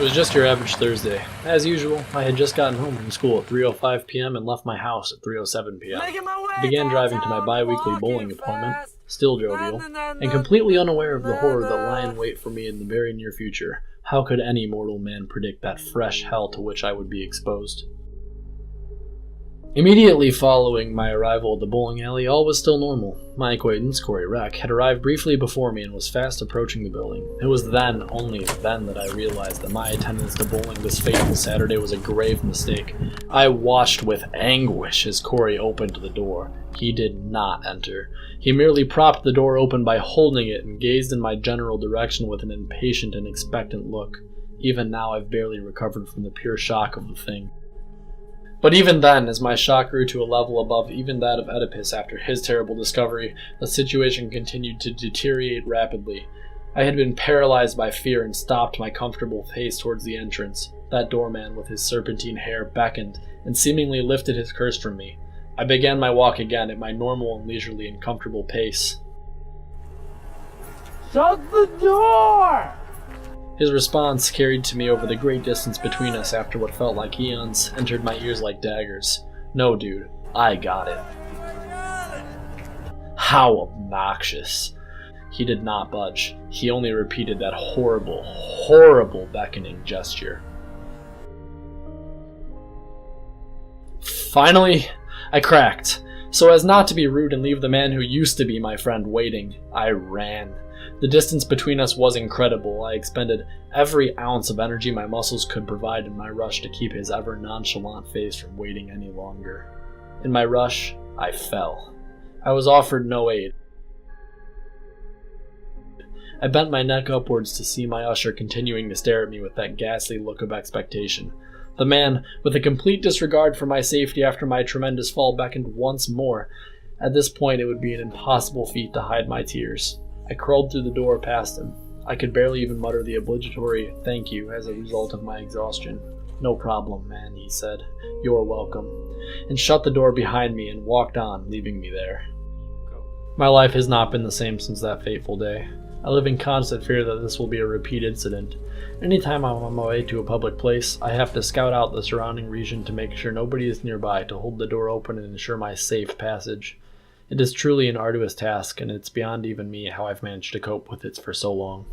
It was just your average Thursday. As usual, I had just gotten home from school at 3:05 p.m. and left my house at 3:07 p.m. I began driving to my bi-weekly bowling appointment, still jovial, and completely unaware of the horror that lay in wait for me in the very near future. How could any mortal man predict that fresh hell to which I would be exposed? Immediately following my arrival at the bowling alley, all was still normal. My acquaintance, Corey Reck, had arrived briefly before me and was fast approaching the building. It was then, only then, that I realized that my attendance to bowling this fateful Saturday was a grave mistake. I watched with anguish as Corey opened the door. He did not enter. He merely propped the door open by holding it and gazed in my general direction with an impatient and expectant look. Even now, I've barely recovered from the pure shock of the thing. But even then, as my shock grew to a level above even that of Oedipus after his terrible discovery, the situation continued to deteriorate rapidly. I had been paralyzed by fear and stopped my comfortable pace towards the entrance. That doorman with his serpentine hair beckoned and seemingly lifted his curse from me. I began my walk again at my normal and leisurely and comfortable pace. Shut the door! His response, carried to me over the great distance between us after what felt like eons, entered my ears like daggers. No, dude, I got it. How obnoxious. He did not budge. He only repeated that horrible, horrible beckoning gesture. Finally, I cracked. So as not to be rude and leave the man who used to be my friend waiting, I ran. The distance between us was incredible. I expended every ounce of energy my muscles could provide in my rush to keep his ever nonchalant face from waiting any longer. In my rush, I fell. I was offered no aid. I bent my neck upwards to see my usher continuing to stare at me with that ghastly look of expectation. The man, with a complete disregard for my safety after my tremendous fall, beckoned once more. At this point, it would be an impossible feat to hide my tears. I crawled through the door past him. I could barely even mutter the obligatory thank you as a result of my exhaustion. No problem, man, he said. You're welcome. And shut the door behind me and walked on, leaving me there. My life has not been the same since that fateful day. I live in constant fear that this will be a repeat incident. Anytime I'm on my way to a public place, I have to scout out the surrounding region to make sure nobody is nearby to hold the door open and ensure my safe passage. It is truly an arduous task, and it's beyond even me how I've managed to cope with it for so long.